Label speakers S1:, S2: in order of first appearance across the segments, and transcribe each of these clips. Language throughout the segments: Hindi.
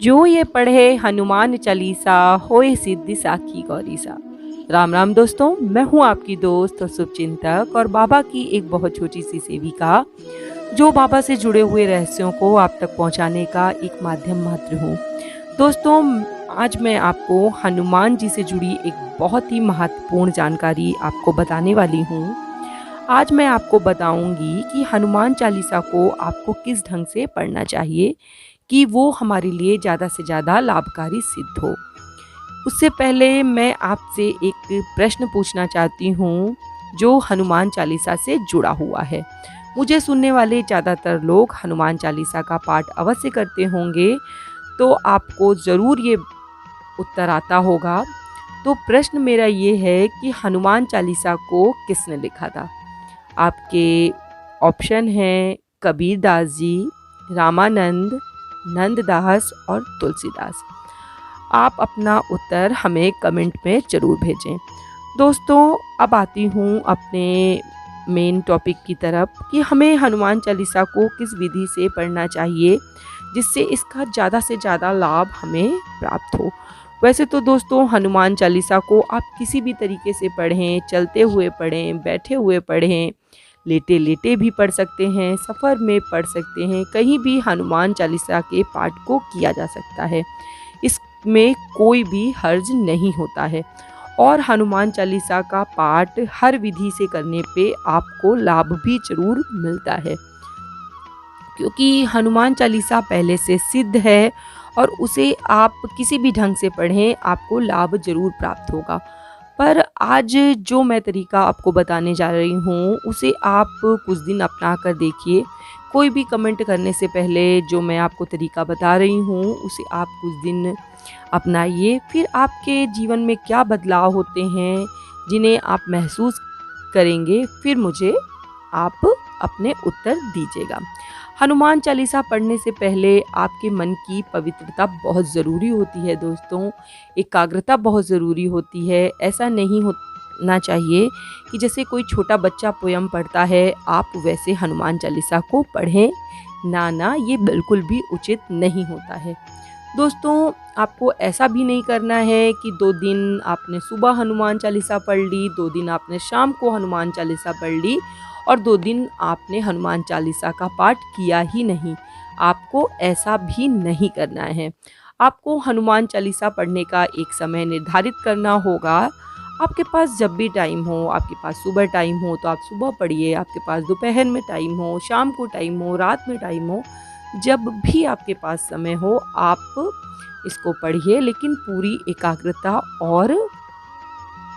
S1: जो ये पढ़े हनुमान चालीसा होए सिद्धि साखी गौरी सा। राम राम दोस्तों, मैं हूँ आपकी दोस्त और शुभचिंतक और बाबा की एक बहुत छोटी सी सेविका, जो बाबा से जुड़े हुए रहस्यों को आप तक पहुँचाने का एक माध्यम मात्र हूँ। दोस्तों, आज मैं आपको हनुमान जी से जुड़ी एक बहुत ही महत्वपूर्ण जानकारी आपको बताने वाली हूँ। आज मैं आपको बताऊंगी कि हनुमान चालीसा को आपको किस ढंग से पढ़ना चाहिए कि वो हमारे लिए ज़्यादा से ज़्यादा लाभकारी सिद्ध हो। उससे पहले मैं आपसे एक प्रश्न पूछना चाहती हूँ, जो हनुमान चालीसा से जुड़ा हुआ है। मुझे सुनने वाले ज़्यादातर लोग हनुमान चालीसा का पाठ अवश्य करते होंगे, तो आपको ज़रूर ये उत्तर आता होगा। तो प्रश्न मेरा ये है कि हनुमान चालीसा को किसने लिखा था? आपके ऑप्शन हैं कबीरदास जी, रामानंद, नंददास और तुलसीदास। आप अपना उत्तर हमें कमेंट में ज़रूर भेजें। दोस्तों, अब आती हूँ अपने मेन टॉपिक की तरफ कि हमें हनुमान चालीसा को किस विधि से पढ़ना चाहिए जिससे इसका ज़्यादा से ज़्यादा लाभ हमें प्राप्त हो। वैसे तो दोस्तों, हनुमान चालीसा को आप किसी भी तरीके से पढ़ें, चलते हुए पढ़ें, बैठे हुए पढ़ें, लेटे लेटे भी पढ़ सकते हैं, सफ़र में पढ़ सकते हैं, कहीं भी हनुमान चालीसा के पाठ को किया जा सकता है। इसमें कोई भी हर्ज नहीं होता है और हनुमान चालीसा का पाठ हर विधि से करने पे आपको लाभ भी ज़रूर मिलता है, क्योंकि हनुमान चालीसा पहले से सिद्ध है और उसे आप किसी भी ढंग से पढ़ें, आपको लाभ ज़रूर प्राप्त होगा। पर आज जो मैं तरीका आपको बताने जा रही हूँ, उसे आप कुछ दिन अपना कर देखिए। कोई भी कमेंट करने से पहले जो मैं आपको तरीका बता रही हूँ, उसे आप कुछ दिन अपनाइए। फिर आपके जीवन में क्या बदलाव होते हैं, जिन्हें आप महसूस करेंगे, फिर मुझे आप अपने उत्तर दीजिएगा। हनुमान चालीसा पढ़ने से पहले आपके मन की पवित्रता बहुत ज़रूरी होती है दोस्तों, एकाग्रता बहुत ज़रूरी होती है। ऐसा नहीं होना चाहिए कि जैसे कोई छोटा बच्चा पोयम पढ़ता है, आप वैसे हनुमान चालीसा को पढ़ें। ना, ये बिल्कुल भी उचित नहीं होता है। दोस्तों, आपको ऐसा भी नहीं करना है कि 2 दिन आपने सुबह हनुमान चालीसा पढ़ ली, 2 दिन आपने शाम को हनुमान चालीसा पढ़ ली और 2 दिन आपने हनुमान चालीसा का पाठ किया ही नहीं। आपको ऐसा भी नहीं करना है। आपको हनुमान चालीसा पढ़ने का एक समय निर्धारित करना होगा। आपके पास जब भी टाइम हो, आपके पास सुबह टाइम हो तो आप सुबह पढ़िए, आपके पास दोपहर में टाइम हो, शाम को टाइम हो, रात में टाइम हो, जब भी आपके पास समय हो आप इसको पढ़िए, लेकिन पूरी एकाग्रता और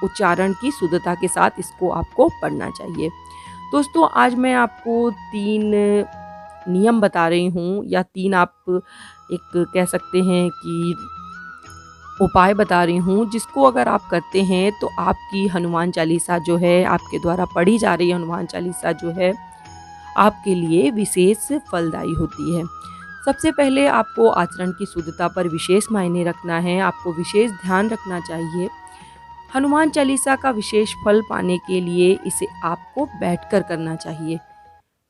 S1: उच्चारण की शुद्धता के साथ इसको आपको पढ़ना चाहिए। दोस्तों, आज मैं आपको 3 नियम बता रही हूँ, या 3 आप एक कह सकते हैं कि उपाय बता रही हूँ, जिसको अगर आप करते हैं तो आपकी हनुमान चालीसा जो है, आपके द्वारा पढ़ी जा रही हनुमान चालीसा जो है, आपके लिए विशेष फलदायी होती है। सबसे पहले आपको आचरण की शुद्धता पर विशेष मायने रखना है, आपको विशेष ध्यान रखना चाहिए। हनुमान चालीसा का विशेष फल पाने के लिए इसे आपको बैठकर करना चाहिए।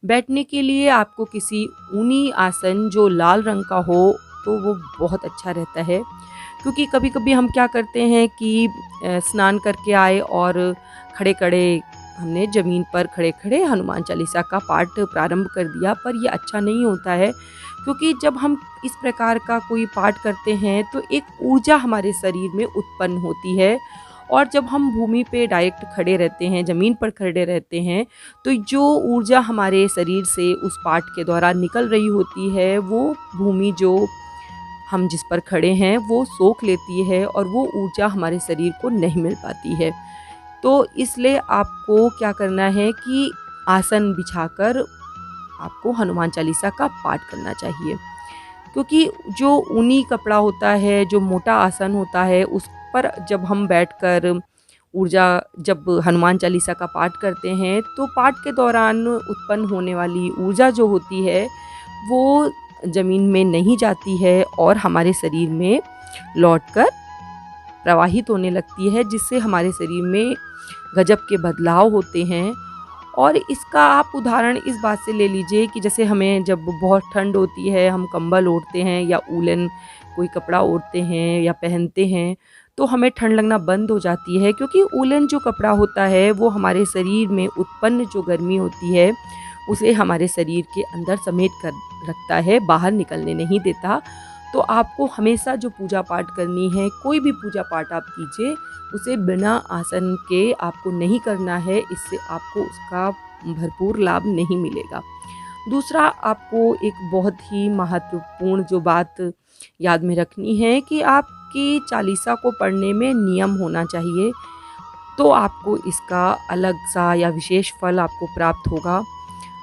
S1: बैठने के लिए आपको किसी ऊनी आसन जो लाल रंग का हो तो वो बहुत अच्छा रहता है, क्योंकि कभी-कभी हम क्या करते हैं कि स्नान करके आए और खड़े-खड़े हमने ज़मीन पर खड़े-खड़े हनुमान चालीसा का पाठ प्रारंभ कर दिया, पर ये अच्छा नहीं होता है। क्योंकि जब हम इस प्रकार का कोई पाठ करते हैं तो एक ऊर्जा हमारे शरीर में उत्पन्न होती है, और जब हम भूमि पे डायरेक्ट खड़े रहते हैं, ज़मीन पर खड़े रहते हैं, तो जो ऊर्जा हमारे शरीर से उस पाठ के द्वारा निकल रही होती है, वो भूमि जो हम जिस पर खड़े हैं वो सोख लेती है और वो ऊर्जा हमारे शरीर को नहीं मिल पाती है। तो इसलिए आपको क्या करना है कि आसन बिछाकर आपको हनुमान चालीसा का पाठ करना चाहिए, क्योंकि जो ऊनी कपड़ा होता है, जो मोटा आसन होता है, उस पर जब हम बैठकर ऊर्जा जब हनुमान चालीसा का पाठ करते हैं, तो पाठ के दौरान उत्पन्न होने वाली ऊर्जा जो होती है वो ज़मीन में नहीं जाती है और हमारे शरीर में लौटकर प्रवाहित होने लगती है, जिससे हमारे शरीर में गजब के बदलाव होते हैं। और इसका आप उदाहरण इस बात से ले लीजिए कि जैसे हमें जब बहुत ठंड होती है, हम कंबल ओढ़ते हैं या ऊलन कोई कपड़ा ओढ़ते हैं या पहनते हैं तो हमें ठंड लगना बंद हो जाती है, क्योंकि वूलन जो कपड़ा होता है वो हमारे शरीर में उत्पन्न जो गर्मी होती है उसे हमारे शरीर के अंदर समेट कर रखता है, बाहर निकलने नहीं देता। तो आपको हमेशा जो पूजा पाठ करनी है, कोई भी पूजा पाठ आप कीजिए, उसे बिना आसन के आपको नहीं करना है, इससे आपको उसका भरपूर लाभ नहीं मिलेगा। दूसरा, आपको एक बहुत ही महत्वपूर्ण जो बात याद में रखनी है कि आपकी चालीसा को पढ़ने में नियम होना चाहिए, तो आपको इसका अलग सा या विशेष फल आपको प्राप्त होगा।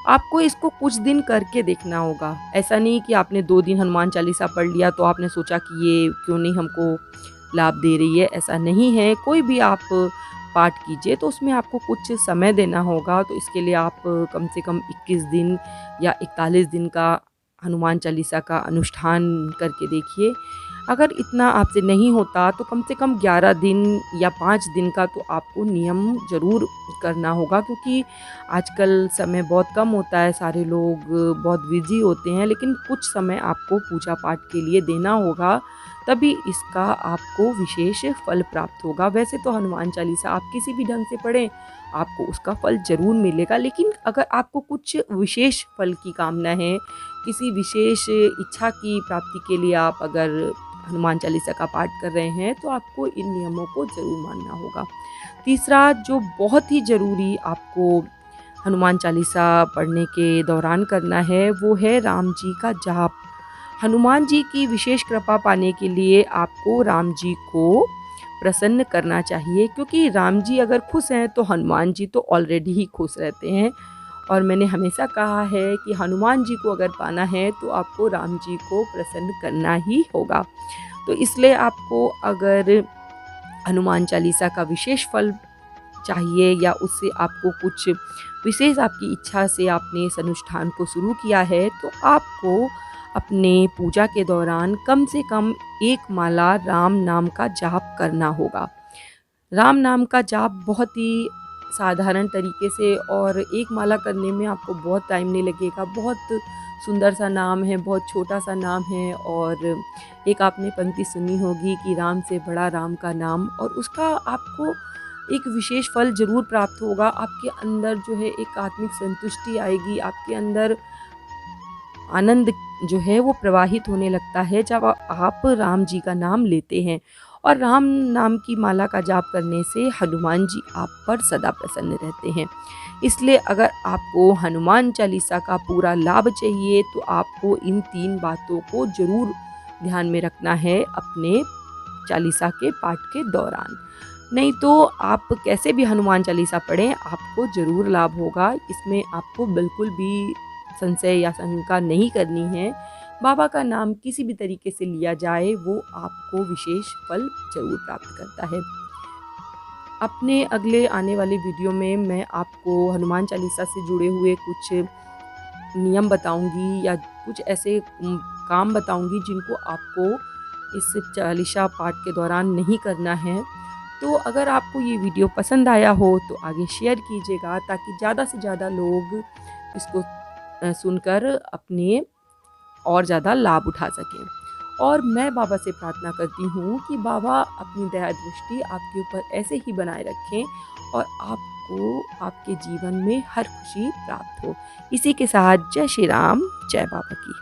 S1: आपको इसको कुछ दिन करके देखना होगा। ऐसा नहीं कि आपने 2 दिन हनुमान चालीसा पढ़ लिया तो आपने सोचा कि ये क्यों नहीं हमको लाभ दे रही है, ऐसा नहीं है। कोई भी आप पाठ कीजिए तो उसमें आपको कुछ समय देना होगा, तो इसके लिए आप कम से कम 21 दिन या 41 दिन का हनुमान चालीसा का अनुष्ठान करके देखिए। अगर इतना आपसे नहीं होता तो कम से कम 11 दिन या 5 दिन का तो आपको नियम ज़रूर करना होगा, क्योंकि आजकल समय बहुत कम होता है, सारे लोग बहुत बिजी होते हैं, लेकिन कुछ समय आपको पूजा पाठ के लिए देना होगा, तभी इसका आपको विशेष फल प्राप्त होगा। वैसे तो हनुमान चालीसा आप किसी भी ढंग से पढ़ें, आपको उसका फल ज़रूर मिलेगा, लेकिन अगर आपको कुछ विशेष फल की कामना है, किसी विशेष इच्छा की प्राप्ति के लिए आप अगर हनुमान चालीसा का पाठ कर रहे हैं, तो आपको इन नियमों को ज़रूर मानना होगा। तीसरा, जो बहुत ही ज़रूरी आपको हनुमान चालीसा पढ़ने के दौरान करना है, वो है राम जी का जाप। हनुमान जी की विशेष कृपा पाने के लिए आपको राम जी को प्रसन्न करना चाहिए, क्योंकि राम जी अगर खुश हैं तो हनुमान जी तो ऑलरेडी ही खुश रहते हैं। और मैंने हमेशा कहा है कि हनुमान जी को अगर पाना है तो आपको राम जी को प्रसन्न करना ही होगा। तो इसलिए आपको अगर हनुमान चालीसा का विशेष फल चाहिए या उससे आपको कुछ विशेष आपकी इच्छा से आपने इस अनुष्ठान को शुरू किया है, तो आपको अपने पूजा के दौरान कम से कम 1 माला राम नाम का जाप करना होगा। राम नाम का जाप बहुत ही साधारण तरीके से, और 1 माला करने में आपको बहुत टाइम नहीं लगेगा। बहुत सुंदर सा नाम है, बहुत छोटा सा नाम है, और एक आपने पंक्ति सुनी होगी कि राम से बड़ा राम का नाम, और उसका आपको एक विशेष फल ज़रूर प्राप्त होगा। आपके अंदर जो है एक आत्मिक संतुष्टि आएगी, आपके अंदर आनंद जो है वो प्रवाहित होने लगता है जब आप राम जी का नाम लेते हैं। और राम नाम की माला का जाप करने से हनुमान जी आप पर सदा प्रसन्न रहते हैं। इसलिए अगर आपको हनुमान चालीसा का पूरा लाभ चाहिए तो आपको इन 3 बातों को ज़रूर ध्यान में रखना है अपने चालीसा के पाठ के दौरान। नहीं तो आप कैसे भी हनुमान चालीसा पढ़ें, आपको ज़रूर लाभ होगा। इसमें आपको बिल्कुल भी संशय या शंका नहीं करनी है। बाबा का नाम किसी भी तरीके से लिया जाए, वो आपको विशेष फल ज़रूर प्राप्त करता है। अपने अगले आने वाले वीडियो में मैं आपको हनुमान चालीसा से जुड़े हुए कुछ नियम बताऊंगी या कुछ ऐसे काम बताऊंगी जिनको आपको इस चालीसा पाठ के दौरान नहीं करना है। तो अगर आपको ये वीडियो पसंद आया हो तो आगे शेयर कीजिएगा, ताकि ज़्यादा से ज़्यादा लोग इसको सुनकर अपने और ज़्यादा लाभ उठा सकें। और मैं बाबा से प्रार्थना करती हूँ कि बाबा अपनी दया दृष्टि आपके ऊपर ऐसे ही बनाए रखें और आपको आपके जीवन में हर खुशी प्राप्त हो। इसी के साथ जय श्री राम, जय बाबा की।